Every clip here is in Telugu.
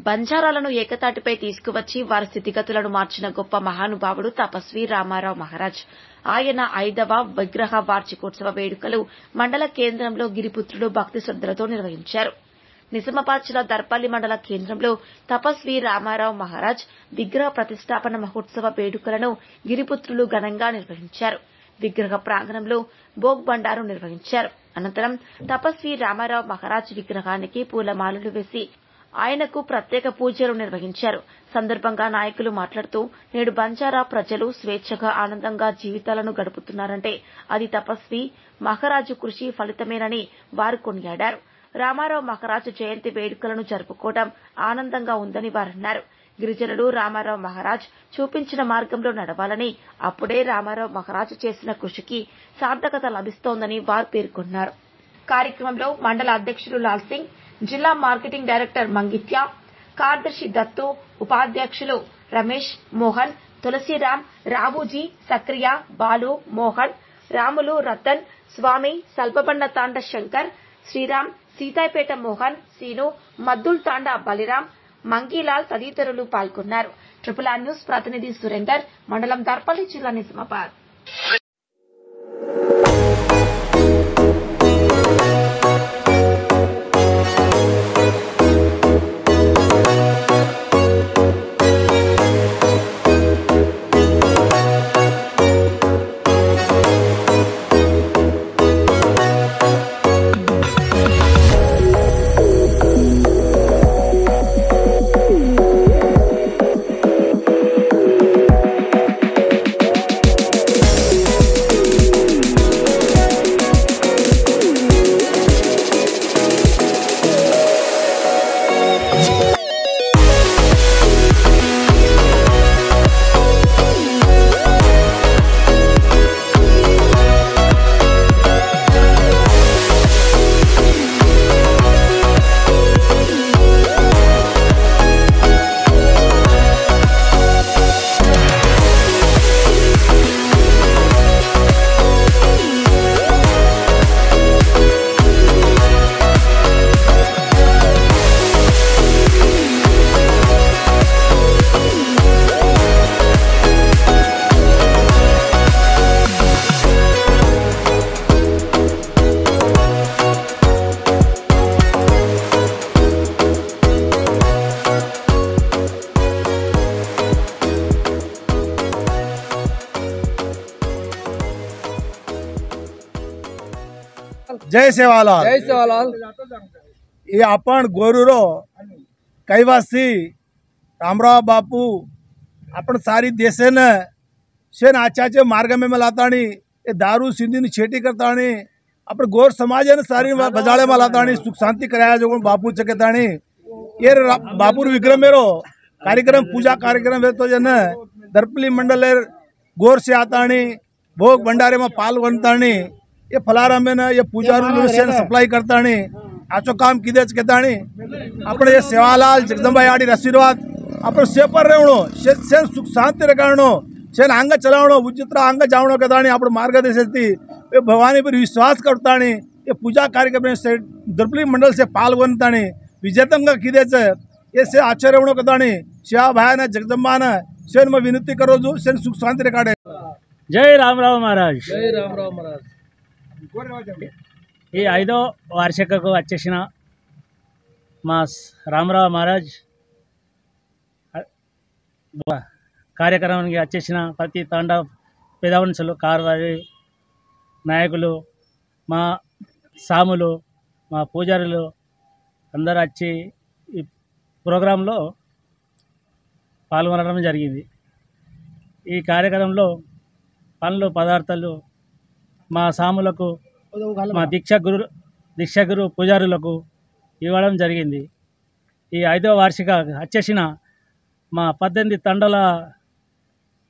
బంజారాలను ఏకతాటిపై తీసుకువచ్చి వారి స్థితిగతులను మార్చిన గొప్ప మహానుభావుడు తపస్వి రామారావు మహారాజ్. ఆయన 5వ విగ్రహ వార్షికోత్సవ వేడుకలు మండల కేంద్రంలో గిరిపుత్రులు భక్తి శ్రద్దలతో నిర్వహించారు. నిజామాబాద్ జిల్లా దర్పల్లి మండల కేంద్రంలో తపస్వి రామారావు మహారాజ్ విగ్రహ ప్రతిష్టాపన మహోత్సవ వేడుకలను గిరిపుత్రులు ఘనంగా నిర్వహించారు. విగ్రహ ప్రాంగణంలో భోగ్ బండారు నిర్వహించారు. అనంతరం తపస్వి రామారావు మహారాజ్ విగ్రహానికి పూలమాలలు వేసి ఆయనకు ప్రత్యేక పూజలు నిర్వహించారు. సందర్భంగా నాయకులు మాట్లాడుతూ, నేడు బంజారా ప్రజలు స్వేచ్ఛగా ఆనందంగా జీవితాలను గడుపుతున్నారంటే అది తపస్వి మహారాజు కృషి ఫలితమేనని వారు కొనియాడారు. రామారావు మహారాజు జయంతి వేడుకలను జరుపుకోవడం ఆనందంగా ఉందని వారన్నారు. గిరిజనులు రామారావు మహారాజ్ చూపించిన మార్గంలో నడవాలని, అప్పుడే రామారావు మహారాజ్ చేసిన కృషికి సార్థకత లభిస్తోందని వారు పేర్కొన్నారు. కార్యక్రమంలో మండల అధ్యక్షులు లాల్ సింగ్, జిల్లా మార్కెటింగ్ డైరెక్టర్ మంగిత్య, కార్యదర్శి దత్తు, ఉపాధ్యక్షులు రమేష్, మోహన్, తులసిరామ్, రావుజీ, సక్రియ, బాలు, మోహన్, రాములు, రతన్, స్వామి, సల్పబండ తాండ శంకర్, శ్రీరామ్, సీతాపేట మోహన్, సీను, మద్దుల్ తాండా బలిరాం, మంగీలాల్ తదితరులు పాల్గొన్నారు. RRR న్యూస్ ప్రతినిధి సురేందర్, మండలం దర్పల్లి, జిల్లా నిజామాబాద్. जय सेवालाल। जय सेवालाल। ये आपण गोरूरो कैवासी रामराव बापू आपण सारी देशे ने शेन आचाचे मार्ग में लातानी ये दारू सिंधी नी छेटी करतानी आपण गोर समाज ने सारी बजाड़े में लातानी सुख शांति कराया जो बापू चकेतानी ये बापू विग्रह मेरो कार्यक्रम पूजा कार्यक्रम है तो जन दर्पली मंडल गोर से आतानी भोग भंडारे में पाल्गొంతాनी ये फलारा में ये पूजा सप्लाई करता आचो काम किदेच कहता अपने ये सेवालाल जगदंबा आड़ी आशीर्वाद अपने सेपर रेवणो शेन सुख शांति रखणो शेन आंग चलावणो उचित्र आंग जावणो कहता अपने मार्गदर्शन ये भवानी पर विश्वास करता ये पूजा कार्यक्रम दर्पली मंडल से पाल्गొంతా विजेतंगा किदेच ये से आश्चर्यवणो कहता शिवा भाई ने जगदंबा ने शेन में विनती करो जो शेन सुख शांति रखाड़े। जय रामराव महाराज। जय रामराव महाराज। ఈ 5వ వార్షికకు వచ్చేసిన మా రామరావు మహారాజ్ కార్యక్రమానికి వచ్చేసిన ప్రతి తాండా పెదవన్సులు కార్వారి నాయకులు మా సాములు మా పూజారులు అందరూ వచ్చి ఈ ప్రోగ్రాంలో పాల్గొనడం జరిగింది. ఈ కార్యక్రమంలో పండ్లు పదార్థాలు మా సాములకు మా దీక్షగురు పూజారులకు ఇవ్వడం జరిగింది. ఈ 5వ వార్షిక వచ్చేసిన మా 18 తండల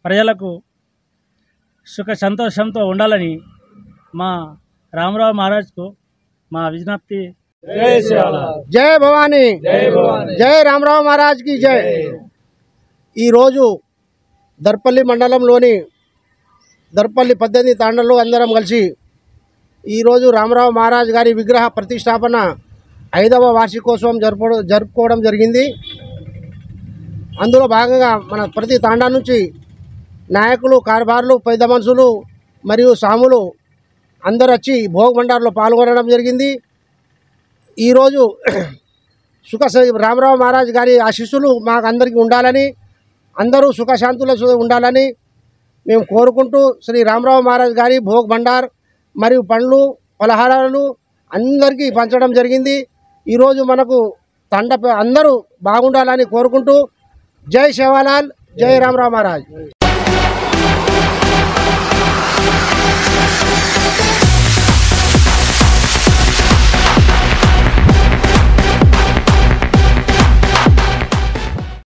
ప్రజలకు సుఖ సంతోషంతో ఉండాలని మా రామరావు మహారాజ్కు మా విజ్ఞప్తి। జై భవానీ, జై రామరావు మహారాజ్ కి జై। ఈరోజు దర్పల్లి మండలంలోని దర్పల్లి 18 తాండలు అందరం కలిసి ఈరోజు రామరావు మహారాజ్ గారి విగ్రహ ప్రతిష్టాపన 5వ వార్షికోత్సవం జరుపుకోవడం జరిగింది। అందులో భాగంగా మన ప్రతి తాండా నుంచి నాయకులు, కార్యబారులు, పెద్ద మనుషులు మరియు సాములు అందరూ వచ్చి భోగ్ భండార్లో పాల్గొనడం జరిగింది. ఈరోజు రామరావు మహారాజ్ గారి ఆశీస్సులు మాకు అందరికీ ఉండాలని, అందరూ సుఖశాంతులతో ఉండాలని మేము కోరుకుంటూ శ్రీ రామరావు మహారాజ్ గారి భోగ్ భండార్ మరియు పండ్లు, పలహారాలు అందరికీ పంచడం జరిగింది. ఈరోజు మనకు అందరూ బాగుండాలని కోరుకుంటూ జై సేవాలాల్, జై రామరావు మహారాజ్.